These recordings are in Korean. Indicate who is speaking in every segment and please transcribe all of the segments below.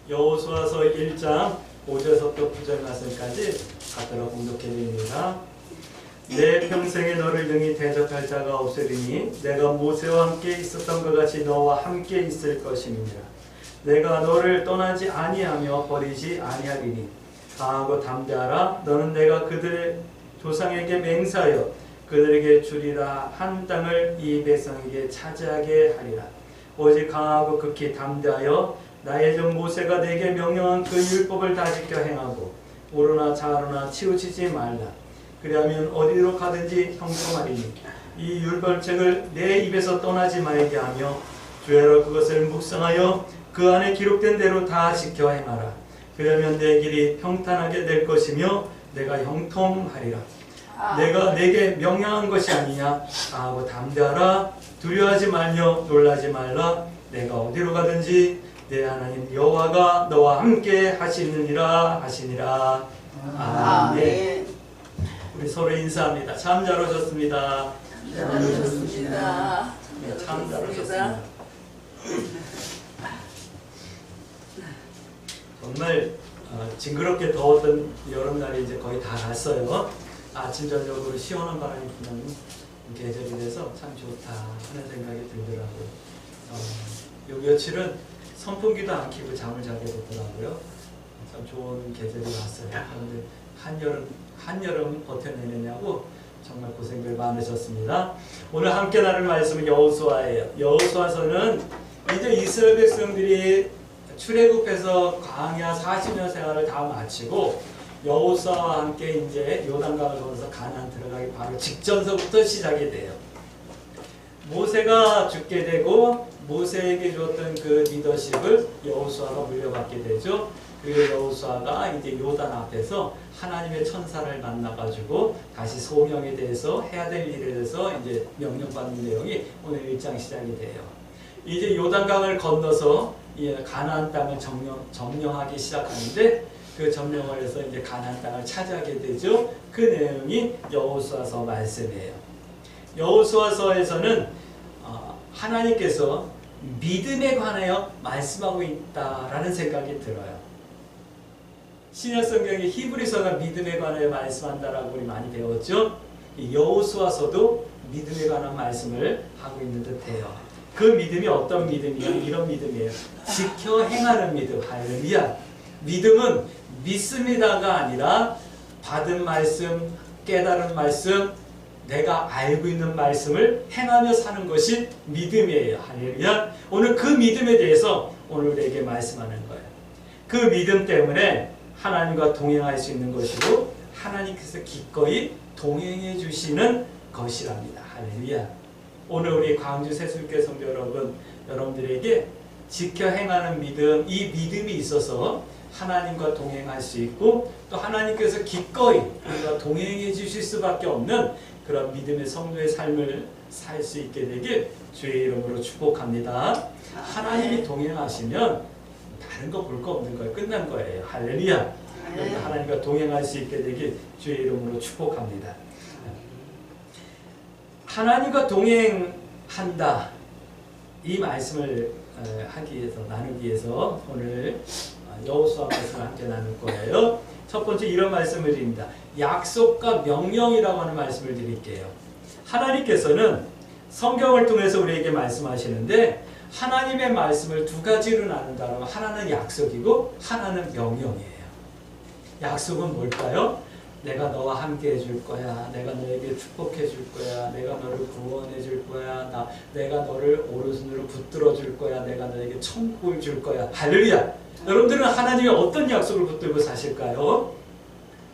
Speaker 1: 여호수아서 1장 5절부터 9절 말씀까지 갖다가 공독해 드립니다. 내 평생에 너를 능히 대적할 자가 없으리니 내가 모세와 함께 있었던 것 같이 너와 함께 있을 것임이니라. 내가 너를 떠나지 아니하며 버리지 아니하리니 강하고 담대하라. 너는 내가 그들의 조상에게 맹세하여 그들에게 주리라 한 땅을 이 백성에게 차지하게 하리라. 오직 강하고 극히 담대하여 나의 종 모세가 내게 명령한 그 율법을 다 지켜 행하고 오르나 좌로나 치우치지 말라. 그리하면 어디로 가든지 형통하리니 이 율법책을 내 입에서 떠나지 말게 하며 주야로 그것을 묵상하여 그 안에 기록된 대로 다 지켜 행하라. 그러면 내 길이 평탄하게 될 것이며 내가 형통하리라. 내가 내게 명령한 것이 아니냐. 강하고 담대하라. 두려워하지 말며 놀라지 말라. 내가 어디로 가든지 내 하나님 여호와가 너와 함께 하시느니라 하시니라. 아멘. 우리 서로 인사합니다. 참 잘 오셨습니다.
Speaker 2: 잘 오셨습니다.
Speaker 1: 네, 참 잘 오셨습니다. 정말 징그럽게 더웠던 여름날이 이제 거의 다 갔어요. 아침 저녁으로 시원한 바람이 부는 계절이 돼서 참 좋다 하는 생각이 들더라고요. 요 며칠은 선풍기도 안 켜고 잠을 자게 되더라고요. 참 좋은 계절이 왔어요. 그런데 한여름 버텨내느냐고 정말 고생들 많으셨습니다. 오늘 함께 나눌 말씀은 여호수아예요. 여호수아서는 이제 이스라엘 백성들이 출애굽해서 광야 40년 생활을 다 마치고 여호수아와 함께 이제 요단강을 건너서 가나안 들어가기 바로 직전서부터 시작이 돼요. 모세가 죽게 되고 모세에게 주었던 그 리더십을 여호수아가 물려받게 되죠. 그 여호수아가 이제 요단 앞에서 하나님의 천사를 만나가지고 다시 소명에 대해서 해야 될 일에 대해서 이제 명령받는 내용이 오늘 1장 시작이 돼요. 이제 요단강을 건너서 가나안 땅을 점령하기 시작하는데 그 점령을 해서 이제 가나안 땅을 차지하게 되죠. 그 내용이 여호수아서 말씀이에요. 여호수아서에서는 하나님께서 믿음에 관하여 말씀하고 있다라는 생각이 들어요. 신약성경의 히브리서가 믿음에 관하여 말씀한다라고 우리 많이 배웠죠. 여호수아서도 믿음에 관한 말씀을 하고 있는 듯해요. 그 믿음이 어떤 믿음이냐? 이런 믿음이에요. 지켜 행하는 믿음. 할렐루야. 믿음은 믿습니다가 아니라 받은 말씀, 깨달은 말씀, 내가 알고 있는 말씀을 행하며 사는 것이 믿음이에요. 할렐루야. 오늘 그 믿음에 대해서 오늘 우리에게 말씀하는 거예요. 그 믿음 때문에 하나님과 동행할 수 있는 것이고 하나님께서 기꺼이 동행해 주시는 것이랍니다. 할렐루야. 오늘 우리 광주 새순교 성도 여러분들에게 지켜 행하는 믿음, 이 믿음이 있어서 하나님과 동행할 수 있고 또 하나님께서 기꺼이 우리가 동행해 주실 수밖에 없는 그런 믿음의 성도의 삶을 살 수 있게 되길 주의 이름으로 축복합니다. 하나님이 동행하시면 다른 거 볼 거 없는 거예요. 끝난 거예요. 할렐루야. 하나님과 동행할 수 있게 되길 주의 이름으로 축복합니다. 하나님과 동행한다. 이 말씀을 하기 위해서 나누기 위해서 오늘 여호수아 말씀을 함께 나눌 거예요. 첫 번째 이런 말씀을 드립니다. 약속과 명령이라고 하는 말씀을 드릴게요. 하나님께서는 성경을 통해서 우리에게 말씀하시는데 하나님의 말씀을 두 가지로 나눈다면 하나는 약속이고 하나는 명령이에요. 약속은 뭘까요? 내가 너와 함께 해줄 거야. 내가 너에게 축복해 줄 거야. 내가 너를 구원해 줄 거야. 내가 너를 오른손으로 붙들어 줄 거야. 내가 너에게 천국을 줄 거야. 할렐루야. 여러분들은 하나님의 어떤 약속을 붙들고 사실까요?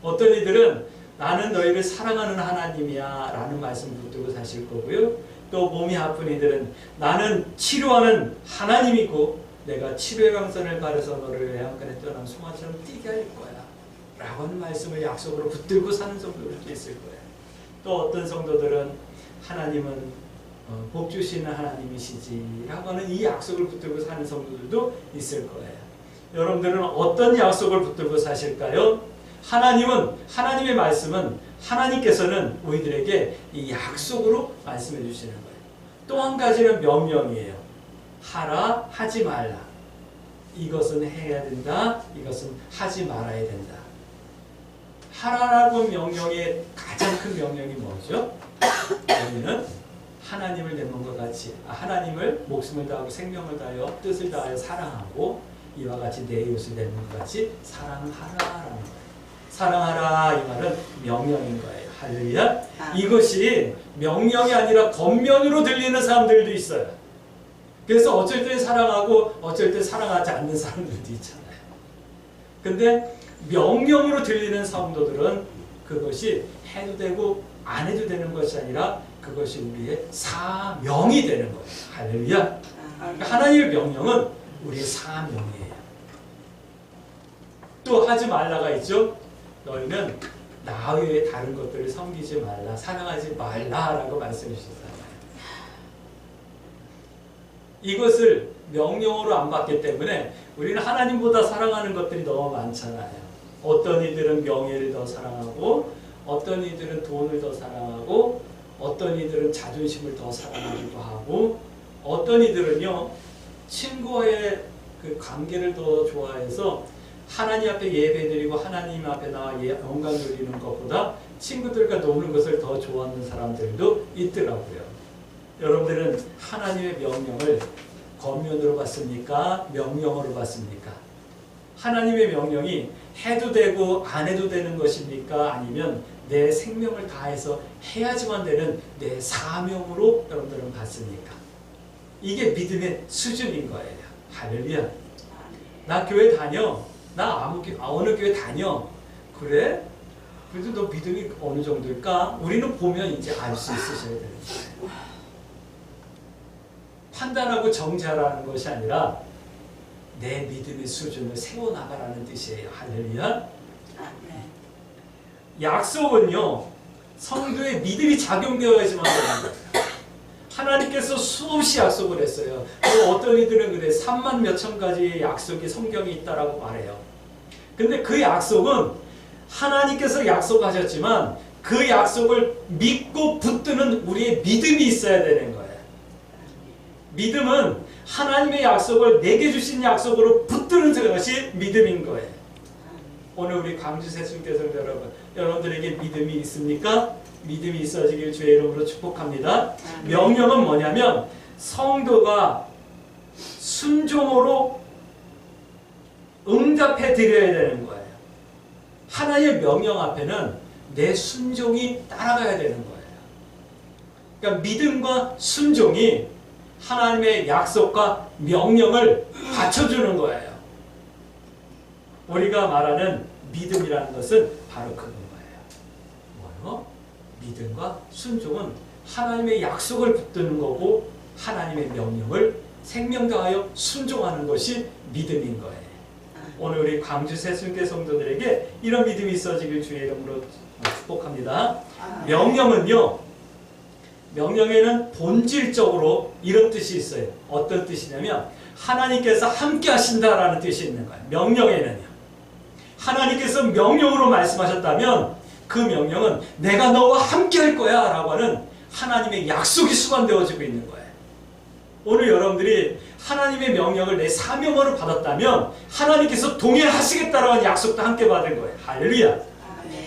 Speaker 1: 어떤 이들은 나는 너희를 사랑하는 하나님이야 라는 말씀을 붙들고 사실 거고요. 또 몸이 아픈 이들은 나는 치료하는 하나님이고 내가 치료의 강선을 바라서 너를 해안간에 떠난 송아처럼 뛰게 할 거야 라고 하는 말씀을 약속으로 붙들고 사는 성도들도 있을 거예요. 또 어떤 성도들은 하나님은 복 주시는 하나님이시지 라고 하는 이 약속을 붙들고 사는 성도들도 있을 거예요. 여러분들은 어떤 약속을 붙들고 사실까요? 하나님의 말씀은 하나님께서는 우리들에게 이 약속으로 말씀해 주시는 거예요. 또 한 가지는 명령이에요. 하라, 하지 말라. 이것은 해야 된다. 이것은 하지 말아야 된다. 하라라고 명령의 가장 큰 명령이 뭐죠? 우리는 하나님을 내 몸과 같이 하나님을 목숨을 다하고 생명을 다하여 뜻을 다하여 사랑하고 이와 같이 내 이웃을 내 몸과 같이 사랑하라라는 거예요. 사랑하라 이 말은 명령인 거예요. 할렐루야. 이것이 명령이 아니라 겉면으로 들리는 사람들도 있어요. 그래서 어쩔 때 사랑하고 어쩔 때 사랑하지 않는 사람들도 있잖아요. 근데 명령으로 들리는 성도들은 그것이 해도 되고 안 해도 되는 것이 아니라 그것이 우리의 사명이 되는 거예요. 할렐루야. 그러니까 하나님의 명령은 우리의 사명이에요. 또 하지 말라가 있죠. 너희는 나 외에 다른 것들을 섬기지 말라, 사랑하지 말라라고 말씀해 주셨잖아요. 이것을 명령으로 안 받기 때문에 우리는 하나님보다 사랑하는 것들이 너무 많잖아요. 어떤 이들은 명예를 더 사랑하고 어떤 이들은 돈을 더 사랑하고 어떤 이들은 자존심을 더 사랑하기도 하고 어떤 이들은요 친구와의 그 관계를 더 좋아해서 하나님 앞에 예배드리고 하나님 앞에 나와 영광 돌리는 것보다 친구들과 노는 것을 더 좋아하는 사람들도 있더라고요. 여러분들은 하나님의 명령을 겉면으로 받습니까? 명령으로 받습니까? 하나님의 명령이 해도 되고 안 해도 되는 것입니까? 아니면 내 생명을 다해서 해야지만 되는 내 사명으로 여러분들은 받습니까? 이게 믿음의 수준인 거예요. 할렐루야. 나 교회 다녀. 나 어느 교회 다녀. 그래? 그래도 너 믿음이 어느 정도일까? 우리는 보면 이제 알 수 있으셔야 되는 거예요. 판단하고 정죄하라는 것이 아니라 내 믿음의 수준을 세워나가라는 뜻이에요. 할렐루야. 약속은요 성도의 믿음이 작용되어야지만 되는 거예요. 하나님께서 수없이 약속을 했어요. 어떤 이들은 그래 3만 몇천 가지의 약속이 성경에 있다라고 말해요. 근데 그 약속은 하나님께서 약속하셨지만 그 약속을 믿고 붙드는 우리의 믿음이 있어야 되는 거예요. 믿음은 하나님의 약속을 내게 주신 약속으로 붙드는 것이 믿음인 거예요. 오늘 우리 광주 새순교성 여러분들에게 믿음이 있습니까? 믿음이 있어지길 주의 이름으로 축복합니다. 명령은 뭐냐면 성도가 순종으로 응답해 드려야 되는 거예요. 하나님의 명령 앞에는 내 순종이 따라가야 되는 거예요. 그러니까 믿음과 순종이 하나님의 약속과 명령을 받쳐주는 거예요. 우리가 말하는 믿음이라는 것은 바로 그건 거예요. 뭐요? 믿음과 순종은 하나님의 약속을 붙드는 거고 하나님의 명령을 생명 다하여 순종하는 것이 믿음인 거예요. 오늘 우리 광주 새순교 성도들에게 이런 믿음이 있어지길 주의 이름으로 축복합니다. 명령은요, 명령에는 본질적으로 이런 뜻이 있어요. 어떤 뜻이냐면 하나님께서 함께 하신다라는 뜻이 있는 거예요. 명령에는요. 하나님께서 명령으로 말씀하셨다면 그 명령은 내가 너와 함께 할 거야 라고 하는 하나님의 약속이 수반되어지고 있는 거예요. 오늘 여러분들이 하나님의 명령을 내 사명으로 받았다면 하나님께서 동행하시겠다라는 약속도 함께 받은 거예요. 할렐루야.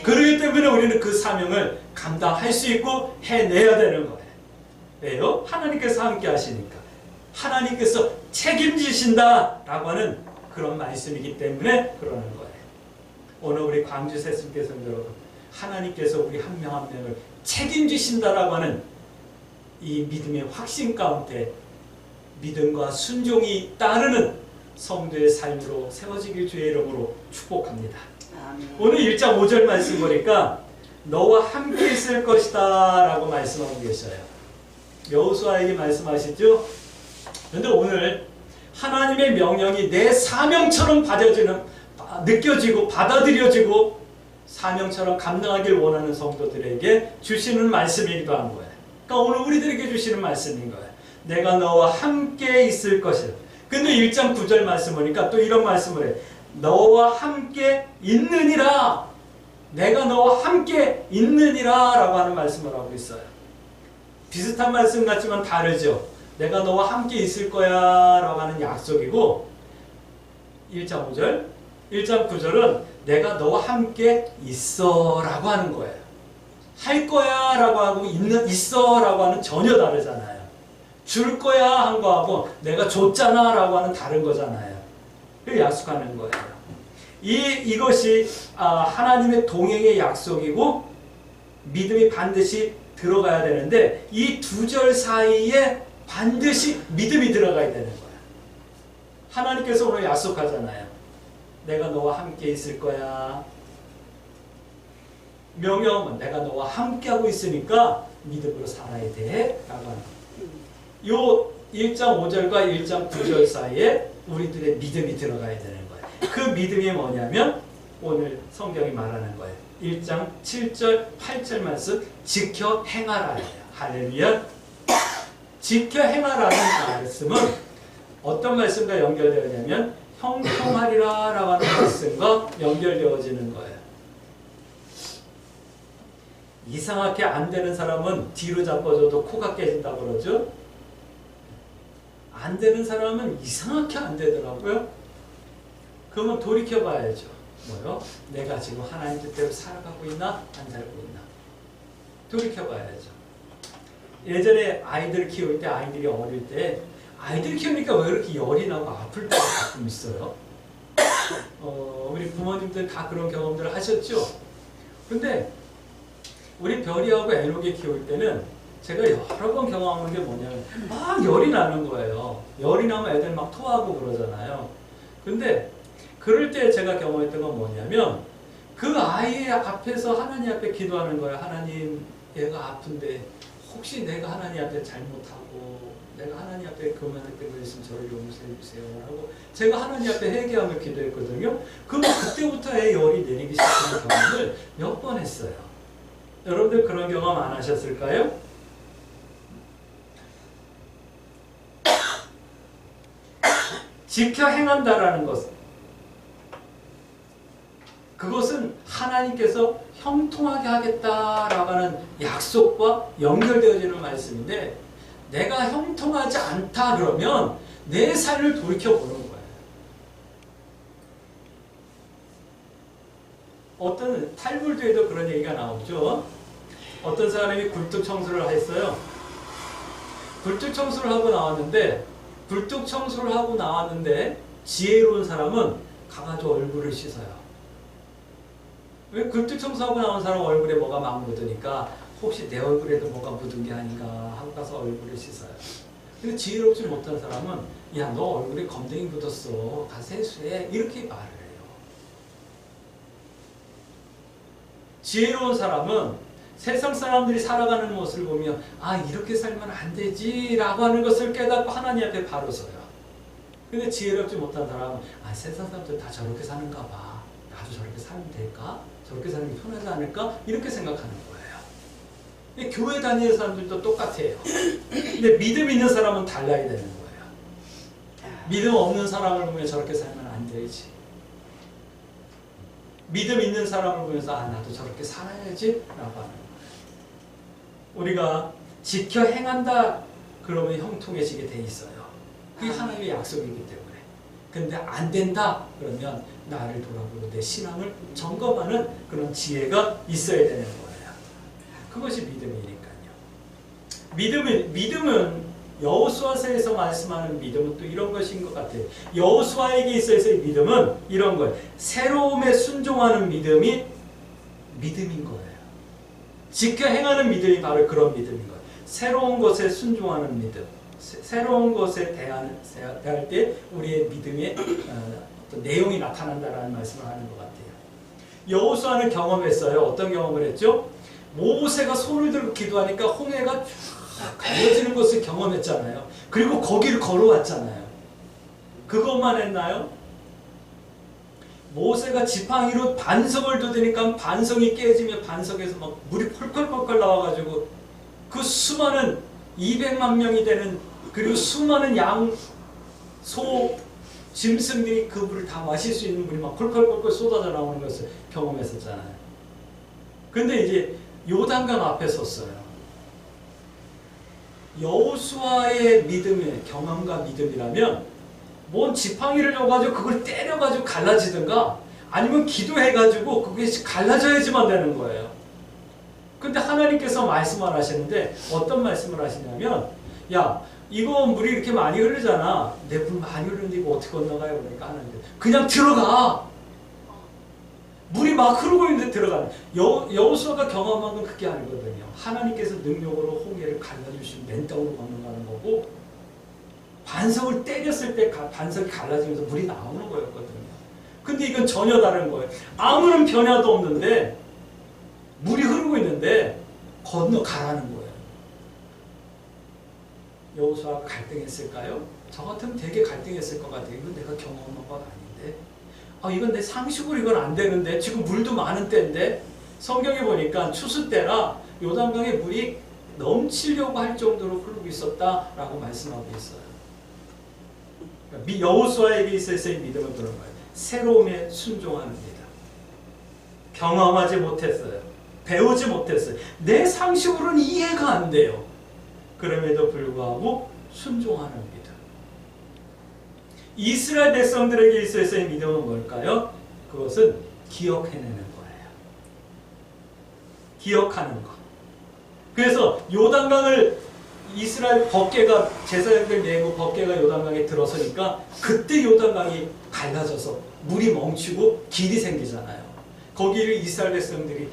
Speaker 1: 그렇기 때문에 우리는 그 사명을 감당할 수 있고 해내야 되는 거예요. 왜요? 하나님께서 함께 하시니까. 하나님께서 책임지신다라고 하는 그런 말씀이기 때문에 그러는 거예요. 오늘 우리 광주 새순교 성도 여러분, 하나님께서 우리 한 명 한 명을 책임지신다라고 하는 이 믿음의 확신 가운데 믿음과 순종이 따르는 성도의 삶으로 세워지길 주의 이름으로 축복합니다. 오늘 1장 5절 말씀 보니까 너와 함께 있을 것이다 라고 말씀하고 계셔요. 여호수아에게 말씀하시죠. 그런데 오늘 하나님의 명령이 내 사명처럼 느껴지고 받아들여지고 사명처럼 감당하길 원하는 성도들에게 주시는 말씀이기도 한 거예요. 그러니까 오늘 우리들에게 주시는 말씀인 거예요. 내가 너와 함께 있을 것이다. 근데 1장 9절 말씀 보니까 또 이런 말씀을 해요. 너와 함께 있느니라. 내가 너와 함께 있느니라 라고 하는 말씀을 하고 있어요. 비슷한 말씀 같지만 다르죠. 내가 너와 함께 있을 거야 라고 하는 약속이고 1장 5절. 1장 9절은 내가 너와 함께 있어 라고 하는 거예요. 할 거야 라고 하고 있어 라고 하는 전혀 다르잖아요. 줄 거야 한 거하고 내가 줬잖아 라고 하는 다른 거잖아요. 그 약속하는 거예요. 이것이 하나님의 동행의 약속이고 믿음이 반드시 들어가야 되는데 이 두 절 사이에 반드시 믿음이 들어가야 되는 거예요. 하나님께서 오늘 약속하잖아요. 내가 너와 함께 있을 거야. 명령은 내가 너와 함께하고 있으니까 믿음으로 살아야 돼 라고 하는 거예요. 요 1장 5절과 1장 9절 사이에 우리들의 믿음이 들어가야 되는 거예요. 그 믿음이 뭐냐면 오늘 성경이 말하는 거예요. 1장 7절 8절 말씀 지켜 행하라예요. 할렐루야. 지켜 행하라는 말씀은 어떤 말씀과 연결되냐면 형통하리라 라고 하는 말씀과 연결되어지는 거예요. 이상하게 안 되는 사람은 뒤로 잡아줘도 코가 깨진다고 그러죠. 안 되는 사람은 이상하게 안 되더라고요. 그러면 돌이켜봐야죠. 뭐요? 내가 지금 하나님 뜻대로 살아가고 있나? 안 살고 있나? 돌이켜봐야죠. 예전에 아이들 키울 때 아이들이 어릴 때 아이들 키우니까 왜 이렇게 열이 나고 아플 때가 가끔 있어요? 우리 부모님들 다 그런 경험들을 하셨죠? 근데 우리 별이하고 애녹이 키울 때는 제가 여러 번 경험한 게 뭐냐면 막 열이 나는 거예요. 열이 나면 애들 막 토하고 그러잖아요. 근데 그럴 때 제가 경험했던 건 뭐냐면 그 아이 앞에서 하나님 앞에 기도하는 거예요. 하나님, 얘가 아픈데 혹시 내가 하나님 앞에 잘못하고 내가 하나님 앞에 그만했던 거 있으면 저를 용서해 주세요 하고 제가 하나님 앞에 회개하며 기도했거든요. 그럼 그때부터 애 열이 내리기 시작하는 경험을 몇 번 했어요. 여러분들 그런 경험 안 하셨을까요? 지켜 행한다라는 것, 그것은 하나님께서 형통하게 하겠다라고 하는 약속과 연결되어지는 말씀인데 내가 형통하지 않다 그러면 내 삶을 돌이켜보는 거예요. 어떤 탈불교에도 그런 얘기가 나오죠. 어떤 사람이 굴뚝 청소를 했어요. 굴뚝 청소를 하고 나왔는데 지혜로운 사람은 가가지고 얼굴을 씻어요. 왜 굴뚝 청소하고 나온 사람 얼굴에 뭐가 막 묻으니까 혹시 내 얼굴에도 뭐가 묻은 게 아닌가 하고 가서 얼굴을 씻어요. 근데 지혜롭지 못한 사람은 야, 너 얼굴에 검댕이 묻었어. 다 세수해. 이렇게 말을 해요. 지혜로운 사람은 세상 사람들이 살아가는 모습을 보면 아, 이렇게 살면 안 되지 라고 하는 것을 깨닫고 하나님 앞에 바로 서요. 근데 지혜롭지 못한 사람은 아, 세상 사람들 다 저렇게 사는가 봐. 나도 저렇게 살면 될까? 저렇게 사는 게 편하지 않을까? 이렇게 생각하는 거예요. 교회 다니는 사람들도 똑같아요. 근데 믿음 있는 사람은 달라야 되는 거예요. 믿음 없는 사람을 보면 저렇게 살면 안 되지. 믿음 있는 사람을 보면서 아, 나도 저렇게 살아야지 라고 하는 거예요. 우리가 지켜 행한다 그러면 형통해지게 돼 있어요. 그게 하나님의 약속이기 때문에. 근데 안 된다 그러면 나를 돌아보고 내 신앙을 점검하는 그런 지혜가 있어야 되는 거예요. 그것이 믿음이니까요. 믿음은 여호수아서에서 말씀하는 믿음은 또 이런 것인 것 같아요. 여호수아에게 있어서의 믿음은 이런 거예요. 새로움에 순종하는 믿음이 믿음인 거예요. 지켜 행하는 믿음이 바로 그런 믿음인 거예요. 새로운 것에 순종하는 믿음. 새로운 것에 대할 때 우리의 믿음의 어떤 내용이 나타난다라는 말씀을 하는 것 같아요. 여호수아는 경험했어요. 어떤 경험을 했죠? 모세가 손을 들고 기도하니까 홍해가 쫙 갈라지는 것을 경험했잖아요. 그리고 거기를 걸어왔잖아요. 그것만 했나요? 모세가 지팡이로 반석을 두드니까 반석이 깨지며 반석에서 막 물이 펄펄펄펄 나와가지고 그 수많은 200만 명이 되는 그리고 수많은 양, 소, 짐승들이 그 물을 다 마실 수 있는 물이 막 펄펄펄펄 쏟아져 나오는 것을 경험했었잖아요. 근데 이제 요단강 앞에 섰어요. 여호수아의 믿음의 경험과 믿음이라면 뭔 지팡이를 줘가지고 그걸 때려가지고 갈라지든가 아니면 기도해가지고 그게 갈라져야지만 되는 거예요. 근데 하나님께서 말씀을 하시는데 어떤 말씀을 하시냐면 야 이거 물이 이렇게 많이 흐르잖아. 내 물 많이 흐르는데 이거 어떻게 건너가요? 그러니까 하나님께 그냥 들어가. 물이 막 흐르고 있는데 들어가는 여호수아가 경험한 건 그게 아니거든요. 하나님께서 능력으로 홍해를 갈라주시면 맨땅으로 건너가는 거고 반석을 때렸을 때 반석이 갈라지면서 물이 나오는 거였거든요. 근데 이건 전혀 다른 거예요. 아무런 변화도 없는데 물이 흐르고 있는데 건너가라는 거예요. 여호수아가 갈등했을까요? 저 같으면 되게 갈등했을 것 같아요. 이건 내가 경험한 건 아닌데 이건 내 상식으로 이건 안 되는데 지금 물도 많은 때인데 성경에 보니까 추수 때라 요단강에 물이 넘치려고 할 정도로 흐르고 있었다라고 말씀하고 있어요. 여호수아에게 있어서의 믿음은 그런 거예요. 새로움에 순종합니다. 경험하지 못했어요. 배우지 못했어요. 내 상식으로는 이해가 안 돼요. 그럼에도 불구하고 순종하는 믿음. 이스라엘 백성들에게 있어서의 믿음은 뭘까요? 그것은 기억해내는 거예요. 기억하는 것. 그래서 요단강을 이스라엘 법궤가 제사장들 내고 법궤가 요단강에 들어서니까 그때 요단강이 갈라져서 물이 멈추고 길이 생기잖아요. 거기를 이스라엘 백성들이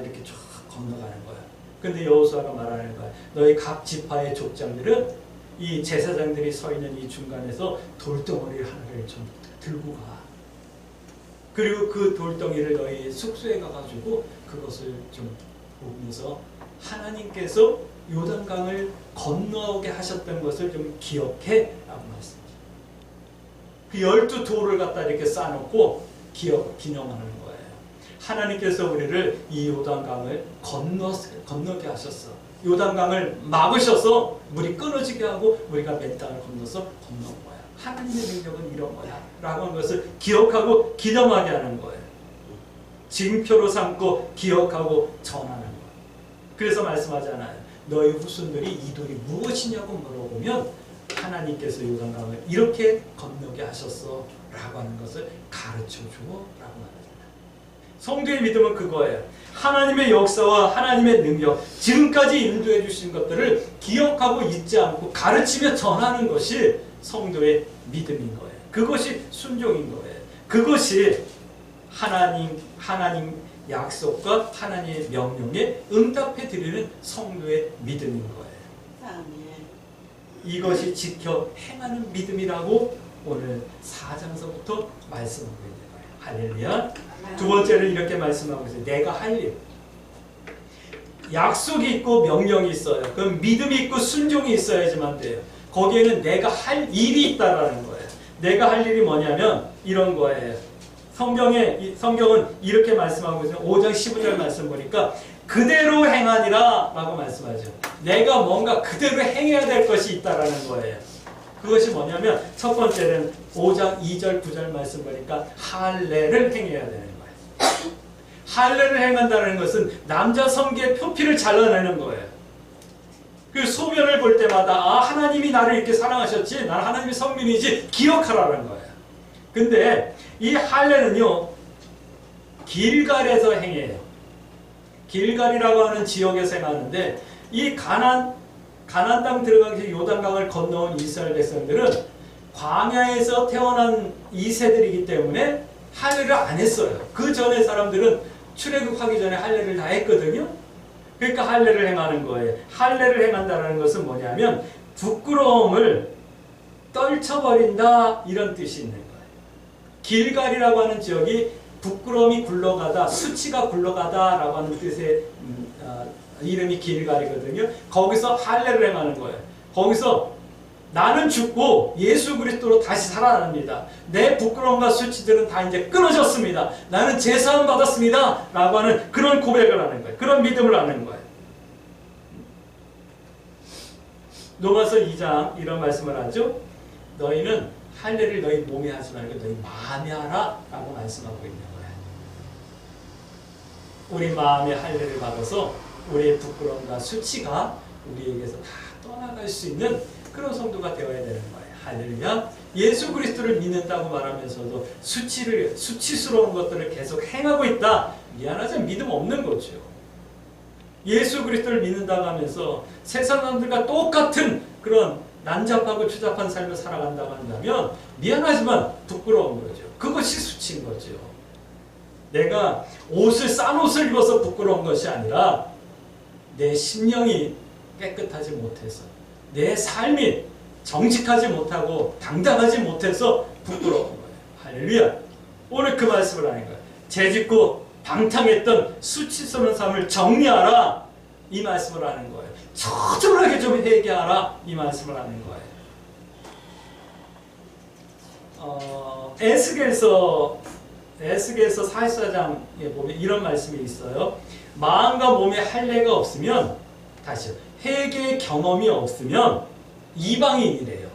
Speaker 1: 이렇게 쫙 건너가는 거예요. 근데 여호수아가 말하는 거예요. 너희 각 지파의 족장들은 이 제사장들이 서 있는 이 중간에서 돌덩어리 하나를 좀 들고 가. 그리고 그 돌덩이를 너희 숙소에 가가지고 그것을 좀 보면서 하나님께서 요단강을 건너게 하셨던 것을 좀 기억해 라고 말씀합니다. 그 12돌을 갖다 이렇게 쌓아놓고 기념하는 거예요. 하나님께서 우리를 이 요단강을 건너게 하셨어. 요단강을 막으셔서 물이 끊어지게 하고 우리가 맨 땅을 건너서 건넌 거야. 하나님의 능력은 이런 거야 라고 하는 것을 기억하고 기념하게 하는 거예요. 징표로 삼고 기억하고 전하는 거예요. 그래서 말씀하잖아요. 너희 후손들이 이 돌이 무엇이냐고 물어보면 하나님께서 요단강을 이렇게 건너게 하셨어 라고 하는 것을 가르쳐줘 라고 말하잖아요. 성도의 믿음은 그거예요. 하나님의 역사와 하나님의 능력, 지금까지 인도해 주신 것들을 기억하고 잊지 않고 가르치며 전하는 것이 성도의 믿음인 거예요. 그것이 순종인 거예요. 그것이 하나님 약속과 하나님의 명령에 응답해 드리는 성도의 믿음인 거예요. 이것이 지켜 행하는 믿음이라고 오늘 4장서부터 말씀하고 있는 거예요. 할렐루야. 두 번째는 이렇게 말씀하고 있어요. 내가 할 일. 약속이 있고 명령이 있어요. 그럼 믿음이 있고 순종이 있어야지만 돼요. 거기에는 내가 할 일이 있다라는 거예요. 내가 할 일이 뭐냐면 이런 거예요. 성경은 이렇게 말씀하고 있어요. 5장 15절 말씀 보니까 그대로 행하니라 라고 말씀하죠. 내가 뭔가 그대로 행해야 될 것이 있다라는 거예요. 그것이 뭐냐면 첫 번째는 5장 2절 9절 말씀 보니까 할례를 행해야 되는 거예요. 할례를 행한다는 것은 남자 성기의 표피를 잘라내는 거예요. 그 소변을 볼 때마다 하나님이 나를 이렇게 사랑하셨지, 나는 하나님의 성민이지 기억하라는 거예요. 근데 이 할례는요 길갈에서 행해요. 길갈이라고 하는 지역에서 행하는데 이 가나안 땅 들어가기 전에 요단강을 건너온 이스라엘 백성들은 광야에서 태어난 2세들이기 때문에 할례를 안 했어요. 그 전에 사람들은 출애굽하기 전에 할례를 다 했거든요. 그러니까 할례를 행하는 거예요. 할례를 행한다는 것은 뭐냐면 부끄러움을 떨쳐버린다 이런 뜻이 있는 거예요. 길갈이라고 하는 지역이 부끄러움이 굴러가다, 수치가 굴러가다라고 하는 뜻의 이름이 길갈이거든요. 거기서 할례를 행하는 거예요. 거기서 나는 죽고 예수 그리스도로 다시 살아납니다. 내 부끄러움과 수치들은 다 이제 끊어졌습니다. 나는 제사함 받았습니다. 라고 하는 그런 고백을 하는 거예요. 그런 믿음을 하는 거예요. 로마서 2장 이런 말씀을 하죠. 너희는 할례를 너희 몸에 하지 말고 너희 마음에 하라 라고 말씀하고 있는 거예요. 우리 마음의 할례를 받아서 우리의 부끄러움과 수치가 우리에게서 다 떠나갈 수 있는 그런 성도가 되어야 되는 거예요. 할렐루야. 예수 그리스도를 믿는다고 말하면서도 수치스러운 것들을 계속 행하고 있다. 미안하지만 믿음 없는 거죠. 예수 그리스도를 믿는다고 하면서 세상 사람들과 똑같은 그런 난잡하고 추잡한 삶을 살아간다고 한다면 미안하지만 부끄러운 거죠. 그것이 수치인 거죠. 내가 싼 옷을 입어서 부끄러운 것이 아니라 내 심령이 깨끗하지 못해서 내 삶이 정직하지 못하고 당당하지 못해서 부끄러운 거예요. 할렐루야. 오늘 그 말씀을 하는 거예요. 죄짓고 방탕했던 수치스러운 삶을 정리하라. 이 말씀을 하는 거예요. 처절하게 좀 회개하라. 이 말씀을 하는 거예요. 에스겔서 44장에 보면 이런 말씀이 있어요. 마음과 몸에 할례가 없으면, 다시요, 회개의 경험이 없으면 이방인이래요.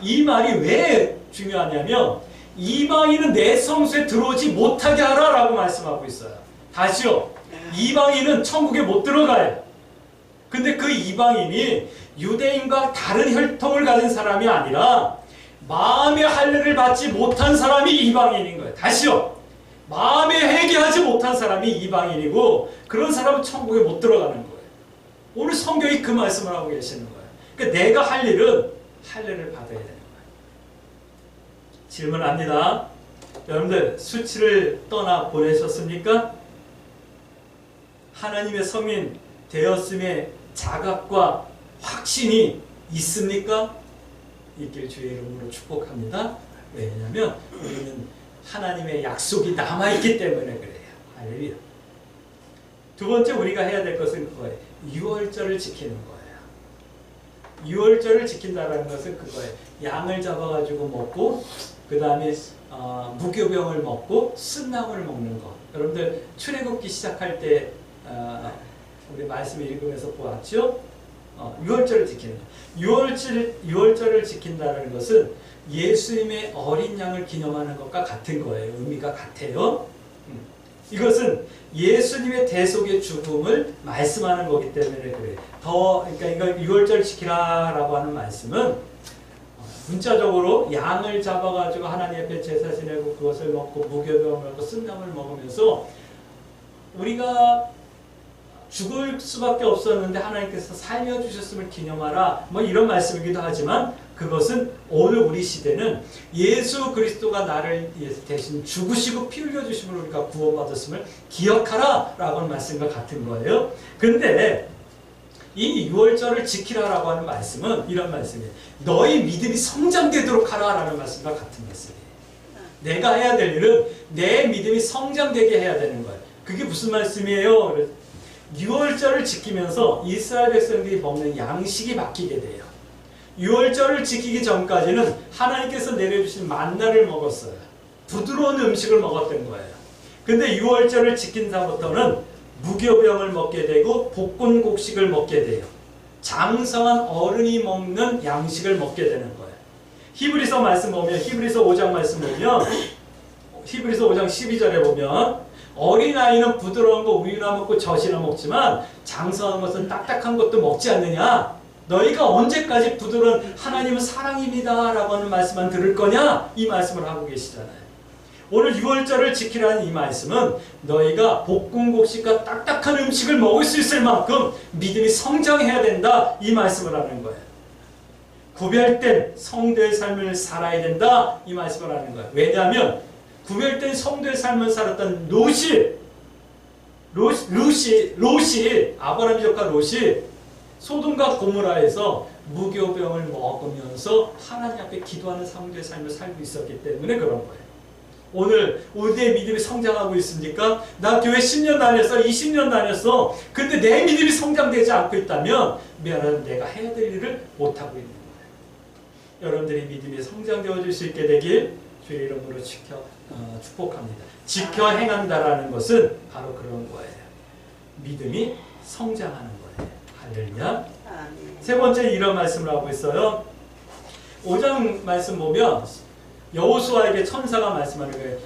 Speaker 1: 이 말이 왜 중요하냐면 이방인은 내 성소에 들어오지 못하게 하라 라고 말씀하고 있어요. 다시요, 이방인은 천국에 못 들어가요. 근데 그 이방인이 유대인과 다른 혈통을 가진 사람이 아니라 마음의 할례를 받지 못한 사람이 이방인인 거예요. 다시요, 마음에 회개하지 못한 사람이 이방인이고 그런 사람은 천국에 못 들어가는 거예요. 오늘 성경이 그 말씀을 하고 계시는 거예요. 그러니까 내가 할 일은 할례를 받아야 되는 거예요. 질문합니다. 여러분들 수치를 떠나 보내셨습니까? 하나님의 성인 되었음의 자각과 확신이 있습니까? 있길 주의 이름으로 축복합니다. 왜냐하면 우리는 하나님의 약속이 남아있기 때문에 그래요. 할렐루야. 두 번째 우리가 해야 될 것은 그거예요. 유월절을 지키는 거예요. 유월절을 지킨다는 것은 그거예요. 양을 잡아가지고 먹고 그 다음에 무교병을 먹고 쓴나물을 먹는 것. 여러분들 출애굽기 시작할 때 우리 말씀 읽으면서 보았죠? 유월절을 지키는 것. 유월절을 지킨다는 것은 예수님의 어린 양을 기념하는 것과 같은 거예요. 의미가 같아요. 이것은 예수님의 대속의 죽음을 말씀하는 거기 때문에 그래요. 그러니까 이거 유월절 지키라라고 하는 말씀은 문자적으로 양을 잡아가지고 하나님 앞에 제사 지내고 그것을 먹고 무교병을 먹고 쓴나물을 먹으면서 우리가 죽을 수밖에 없었는데 하나님께서 살려주셨음을 기념하라 뭐 이런 말씀이기도 하지만 그것은 오늘 우리 시대는 예수 그리스도가 나를 대신 죽으시고 피 흘려주심을 우리가 구원받았음을 기억하라 라고 하는 말씀과 같은 거예요. 근데 이 유월절을 지키라라고 하는 말씀은 이런 말씀이에요. 너희 믿음이 성장되도록 하라라는 말씀과 같은 말씀이에요. 내가 해야 될 일은 내 믿음이 성장되게 해야 되는 거예요. 그게 무슨 말씀이에요? 유월절을 지키면서 이스라엘 백성들이 먹는 양식이 바뀌게 돼요. 유월절을 지키기 전까지는 하나님께서 내려주신 만나를 먹었어요. 부드러운 음식을 먹었던 거예요. 근데 유월절을 지킨 다음부터는 무교병을 먹게 되고 볶은 곡식을 먹게 돼요. 장성한 어른이 먹는 양식을 먹게 되는 거예요. 히브리서 말씀 보면 히브리서 5장 말씀 보면 히브리서 5장 12절에 보면 어린아이는 부드러운 거 우유나 먹고 젖이나 먹지만 장성한 것은 딱딱한 것도 먹지 않느냐? 너희가 언제까지 부드러운 하나님은 사랑입니다 라고 하는 말씀만 들을 거냐? 이 말씀을 하고 계시잖아요. 오늘 유월절을 지키라는 이 말씀은 너희가 볶은 곡식과 딱딱한 음식을 먹을 수 있을 만큼 믿음이 성장해야 된다 이 말씀을 하는 거예요. 구별된 성도의 삶을 살아야 된다 이 말씀을 하는 거예요. 왜냐하면 구별된 성도의 삶을 살았던 롯이 아브라함이 조카 롯이 소돔과 고모라에서 무교병을 먹으면서 하나님 앞에 기도하는 성도의 삶을 살고 있었기 때문에 그런 거예요. 오늘 우리의 믿음이 성장하고 있습니까? 나 교회 10년 다녔어, 20년 다녔어. 근데 내 믿음이 성장되지 않고 있다면 미안하다, 내가 해야 될 일을 못하고 있는 거예요. 여러분들이 믿음이 성장되어 줄 수 있게 되길 주의 이름으로 축복합니다. 지켜 행한다라는 것은 바로 그런 거예요. 믿음이 성장하는 거예요. 할렐루야. 세 번째 이런 말씀을 하고 있어요. 5장 말씀 보면 여호수아에게 천사가 말씀하는 거예요.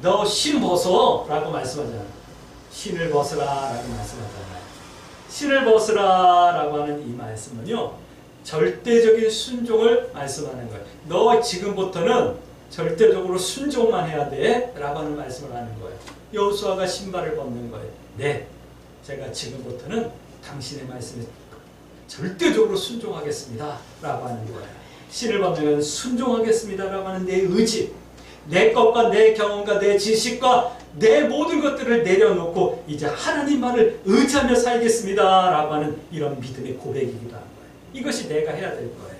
Speaker 1: 너 신 벗어 라고 말씀하잖아요. 신을 벗으라 라고 말씀하잖아요. 신을 벗으라 라고 하는 이 말씀은요, 절대적인 순종을 말씀하는 거예요. 너 지금부터는 절대적으로 순종만 해야 돼 라고 하는 말씀을 하는 거예요. 여호수아가 신발을 벗는 거예요. 네, 제가 지금부터는 당신의 말씀에 절대적으로 순종하겠습니다 라고 하는 거예요. 신을 벗는 순종하겠습니다 라고 하는 내 의지, 내 것과 내 경험과 내 지식과 내 모든 것들을 내려놓고 이제 하나님만을 의지하며 살겠습니다 라고 하는 이런 믿음의 고백이기도 한 거예요. 이것이 내가 해야 될 거예요.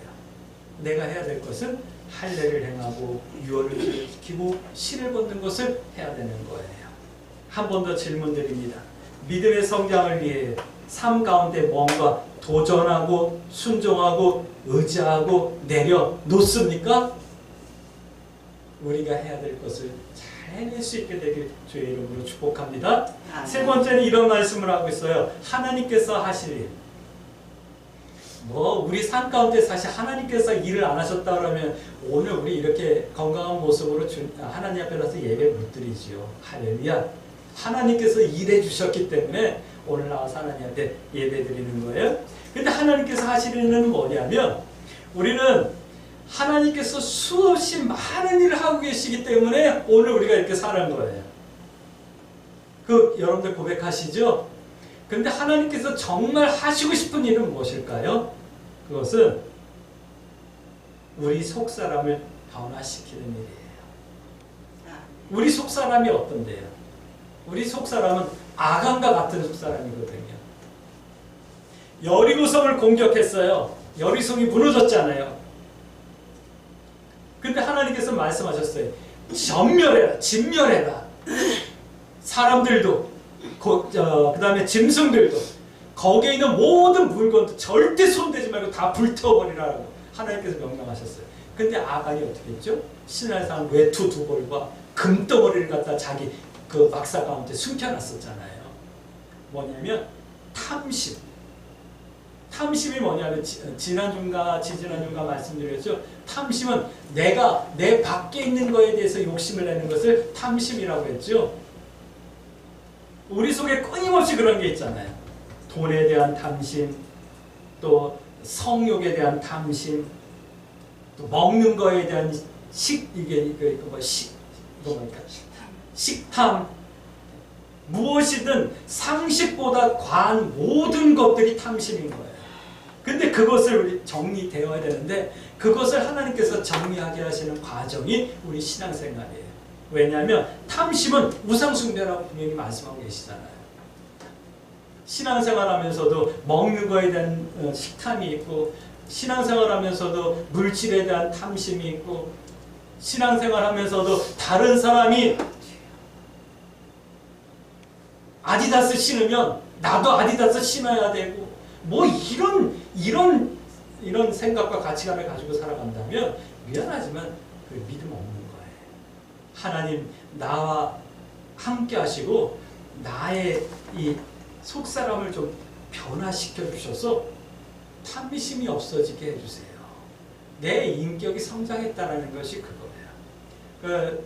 Speaker 1: 내가 해야 될 것은 할례를 행하고 유월을 지키고 신을 벗는 것을 해야 되는 거예요. 한 번 더 질문드립니다. 믿음의 성장을 위해 삶 가운데 뭔가 도전하고 순종하고 의지하고 내려놓습니까? 우리가 해야 될 것을 잘 해낼 수 있게 되길 주의 이름으로 축복합니다. 세 번째는 이런 말씀을 하고 있어요. 하나님께서 하실 일. 우리 삶 가운데 사실 하나님께서 일을 안 하셨다 그러면 오늘 우리 이렇게 건강한 모습으로 하나님 앞에 나서 예배 못 드리지요. 할렐루야. 하나님께서 일해 주셨기 때문에 오늘 나와서 하나님 앞에 예배 드리는 거예요. 근데 하나님께서 하시는 일은 뭐냐면 우리는 하나님께서 수없이 많은 일을 하고 계시기 때문에 오늘 우리가 이렇게 사는 거예요. 여러분들 고백하시죠? 근데 하나님께서 정말 하시고 싶은 일은 무엇일까요? 그것은 우리 속사람을 변화시키는 일이에요. 우리 속사람이 어떤데요? 우리 속사람은 아간과 같은 속사람이거든요. 여리고성을 공격했어요. 여리고성이 무너졌잖아요. 근데 하나님께서 말씀하셨어요. 전멸해라, 진멸해라. 사람들도 그 다음에 짐승들도 거기에 있는 모든 물건도 절대 손대지 말고 다 불태워버리라고 하나님께서 명령하셨어요. 근데 아간이 어떻게 했죠? 신랄산 외투 두 벌과 금덩어리를 갖다 자기 그 박사 가운데 숨겨놨었잖아요. 뭐냐면 탐심. 탐심이 뭐냐면 지난주인가 지지난주인가 말씀드렸죠. 탐심은 내가 내 밖에 있는 거에 대해서 욕심을 내는 것을 탐심이라고 했죠. 우리 속에 끊임없이 그런 게 있잖아요. 돈에 대한 탐심, 또 성욕에 대한 탐심, 또 먹는 거에 대한 식탐. 무엇이든 상식보다 과한 모든 것들이 탐심인 거예요. 근데 그것을 우리 정리되어야 되는데 그것을 하나님께서 정리하게 하시는 과정이 우리 신앙생활이에요. 왜냐하면 탐심은 우상숭배라고 분명히 말씀하고 계시잖아요. 신앙생활하면서도 먹는 거에 대한 식탐이 있고, 신앙생활하면서도 물질에 대한 탐심이 있고, 신앙생활하면서도 다른 사람이 아디다스 신으면 나도 아디다스 신어야 되고, 뭐 이런 생각과 가치관을 가지고 살아간다면 미안하지만 그 믿음 없는 거예요. 하나님 나와 함께 하시고 나의 이 속사람을 좀 변화시켜 주셔서 탐심이 없어지게 해주세요. 내 인격이 성장했다는 것이 그거예요.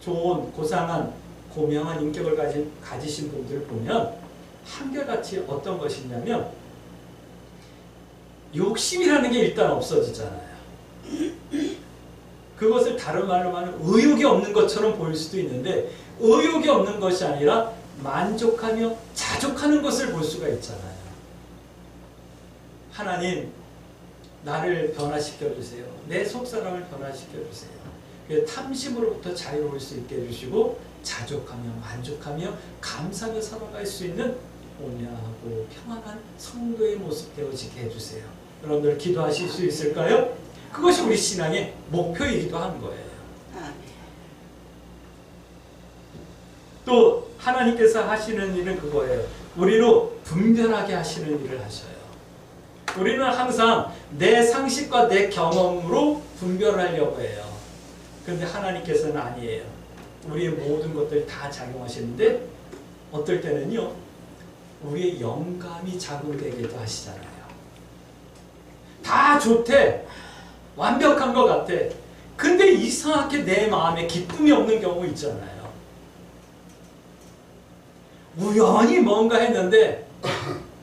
Speaker 1: 좋은 고상한 고명한 인격을 가지신 분들을 보면 한결같이 어떤 것이냐면 욕심이라는 게 일단 없어지잖아요. 그것을 다른 말로 말하면 의욕이 없는 것처럼 보일 수도 있는데 의욕이 없는 것이 아니라 만족하며 자족하는 것을 볼 수가 있잖아요. 하나님 나를 변화시켜 주세요. 내 속사람을 변화시켜 주세요. 탐심으로부터 자유로울 수 있게 해주시고 자족하며 만족하며 감사하며 살아갈 수 있는 온유하고 평안한 성도의 모습 되어지게 해주세요. 여러분들 기도하실 수 있을까요? 그것이 우리 신앙의 목표이기도 한 거예요. 또 하나님께서 하시는 일은 그거예요. 우리로 분별하게 하시는 일을 하셔요. 우리는 항상 내 상식과 내 경험으로 분별하려고 해요. 그런데 하나님께서는 아니에요. 우리의 모든 것들이 다 작용하시는데 어떨 때는요. 우리의 영감이 작용되기도 하시잖아요. 다 좋대. 완벽한 것 같아. 근데 이상하게 내 마음에 기쁨이 없는 경우 있잖아요. 우연히 뭔가 했는데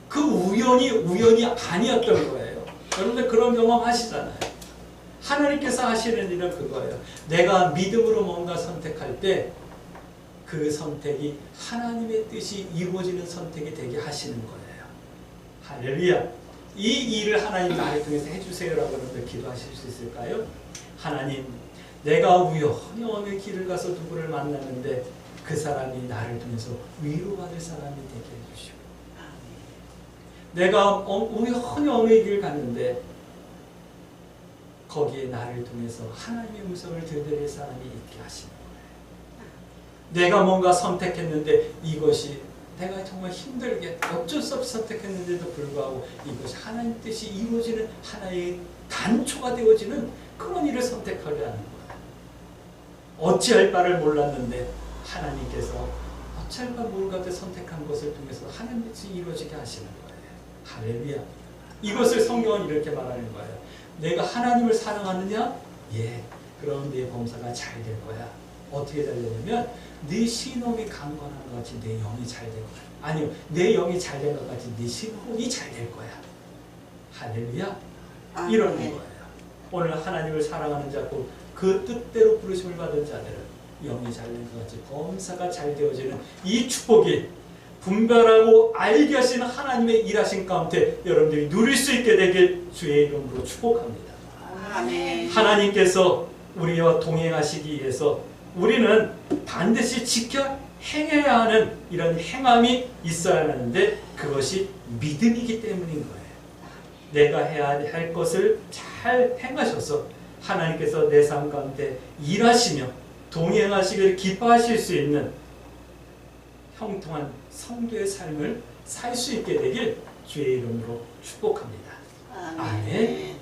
Speaker 1: 그 우연이 아니었던 거예요. 여러분들 그런 경험 하시잖아요. 하나님께서 하시는 일은 그거예요. 내가 믿음으로 뭔가 선택할 때 그 선택이 하나님의 뜻이 이루어지는 선택이 되게 하시는 거예요. 할렐루야. 이 일을 하나님 나를 통해서 해주세요라고 여러분들 기도하실 수 있을까요? 하나님, 내가 우연히 어느 길을 가서 누구를 만났는데 그 사람이 나를 통해서 위로받을 사람이 되게 해주시고, 내가 우연히 어느 길을 갔는데 거기에 나를 통해서 하나님의 음성을 들을 사람이 있게 하시는 거예요. 내가 뭔가 선택했는데 이것이 내가 정말 힘들게 어쩔 수 없이 선택했는데도 불구하고 이것이 하나님 뜻이 이루어지는 하나의 단초가 되어지는 그런 일을 선택하게 하는 거예요. 어찌할 바를 몰랐는데 하나님께서 어찌할 바 모르게 선택한 것을 통해서 하나님의 뜻이 이루어지게 하시는 거예요. 할렐루야. 이것을 성경은 이렇게 말하는 거예요. 내가 하나님을 사랑하느냐? 예. 그럼 네 범사가 잘 될 거야. 어떻게 잘 되냐면 네 신혼이 강건한 것 같이 내 영이 잘 될 거야. 아니요. 내 영이 잘 된 것 같이 네 신혼이 잘 될 거야. 할렐루야. 이러는 거예요. 오늘 하나님을 사랑하는 자고 그 뜻대로 부르심을 받은 자들은 영이 잘 된 것 같이 범사가 잘 되어지는 이 축복이 분별하고 알게 하신 하나님의 일하신 가운데 여러분들이 누릴 수 있게 되길 주의 이름으로 축복합니다.
Speaker 2: 아멘.
Speaker 1: 하나님께서 우리와 동행하시기 위해서 우리는 반드시 지켜 행해야 하는 이런 행함이 있어야 하는데 그것이 믿음이기 때문인 거예요. 내가 해야 할 것을 잘 행하셔서 하나님께서 내 삶 가운데 일하시며 동행하시기를 기뻐하실 수 있는 형통한 성도의 삶을 살 수 있게 되길 주의 이름으로 축복합니다. 아멘.